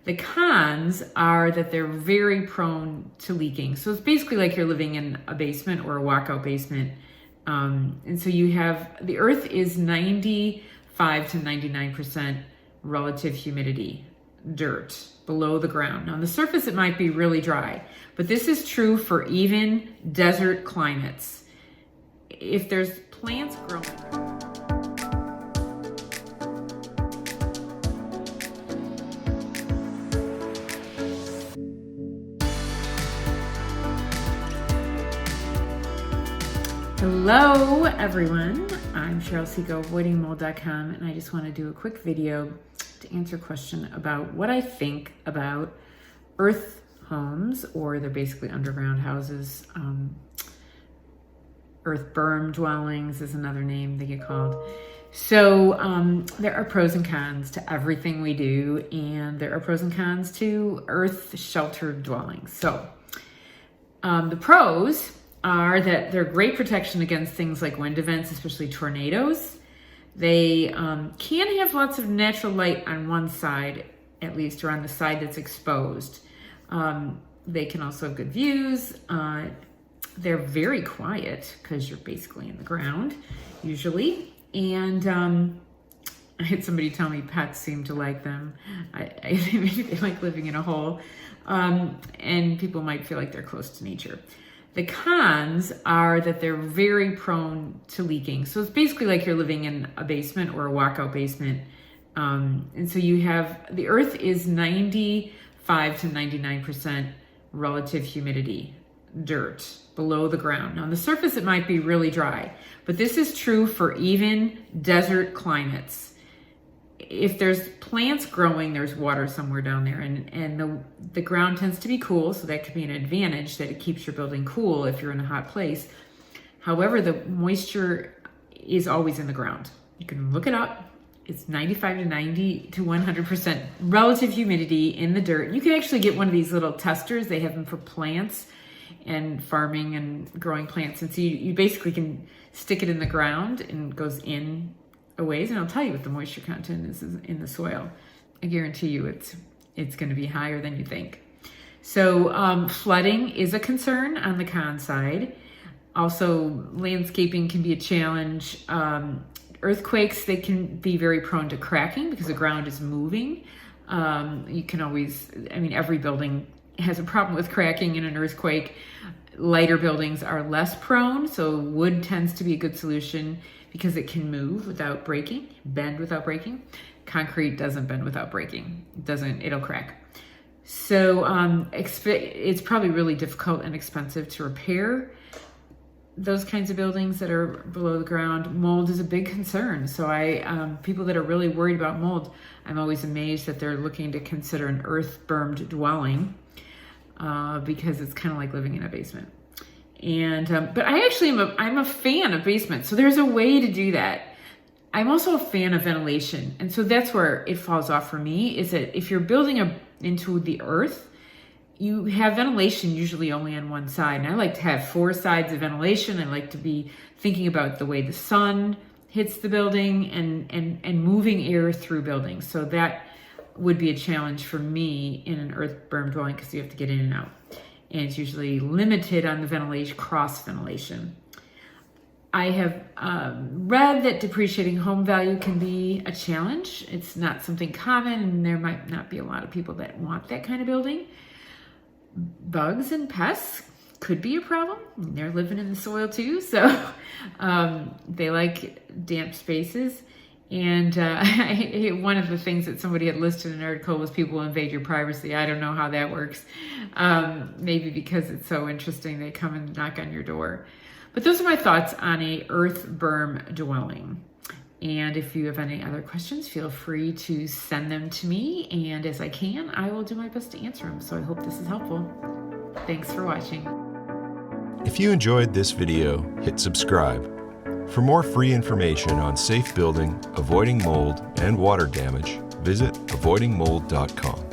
The cons are that they're very prone to leaking. So it's basically like you're living in a basement or a walkout basement. And so you have, the earth is 95 to 99% relative humidity, dirt below the ground. Now on the surface, it might be really dry, but this is true for even desert climates. If there's plants growing. Hello everyone, I'm Cheryl Seco, avoidingmold.com, and I just want to do a quick video to answer a question about what I think about earth homes, or they're basically underground houses. Earth berm dwellings is another name they get called. So there are pros and cons to everything we do, and there are pros and cons to earth sheltered dwellings. So the pros are that they're great protection against things like wind events, especially tornadoes. They can have lots of natural light on one side, at least, or on the side that's exposed. They can also have good views. They're very quiet because you're basically in the ground, usually. And I had somebody tell me pets seem to like them. I think maybe they like living in a hole. And people might feel like they're close to nature. The cons are that they're very prone to leaking. So it's basically like you're living in a basement or a walkout basement. And so you have, the earth is 95 to 99% relative humidity, dirt below the ground. Now on the surface, it might be really dry, but this is true for even desert climates. If there's plants growing, there's water somewhere down there, and the ground tends to be cool, so that could be an advantage, that it keeps your building cool if you're in a hot place. However, the moisture is always in the ground. You can look it up. It's 95 to 90 to 100% relative humidity in the dirt. You can actually get one of these little testers. They have them for plants and farming and growing plants. And so you basically can stick it in the ground and it goes in a ways, and I'll tell you what the moisture content is in the soil. I guarantee you it's going to be higher than you think. So flooding is a concern on the con side. Also, landscaping can be a challenge. Earthquakes, they can be very prone to cracking because the ground is moving. You can always, every building has a problem with cracking in an earthquake. Lighter buildings are less prone, so wood tends to be a good solution because it can move without breaking, bend without breaking. Concrete doesn't bend without breaking. It'll crack. So it's probably really difficult and expensive to repair those kinds of buildings that are below the ground. Mold is a big concern. So people that are really worried about mold, I'm always amazed that they're looking to consider an earth-bermed dwelling because it's kind of like living in a basement. And but I actually I'm a fan of basements. So there's a way to do that. I'm also a fan of ventilation. And so that's where it falls off for me, is that if you're building into the earth, you have ventilation usually only on one side. And I like to have 4 sides of ventilation. I like to be thinking about the way the sun hits the building and moving air through buildings. So that would be a challenge for me in an earth berm dwelling because you have to get in and out. And it's usually limited on the ventilation, cross ventilation. I have read that depreciating home value can be a challenge. It's not something common, and there might not be a lot of people that want that kind of building. Bugs and pests could be a problem. They're living in the soil too, so they like damp spaces. And one of the things that somebody had listed in an article was people invade your privacy. I don't know how that works. Maybe because it's so interesting, they come and knock on your door. But those are my thoughts on a earth berm dwelling. And if you have any other questions, feel free to send them to me. And as I can, I will do my best to answer them. So I hope this is helpful. Thanks for watching. If you enjoyed this video, hit subscribe. For more free information on safe building, avoiding mold, and water damage, visit avoidingmold.com.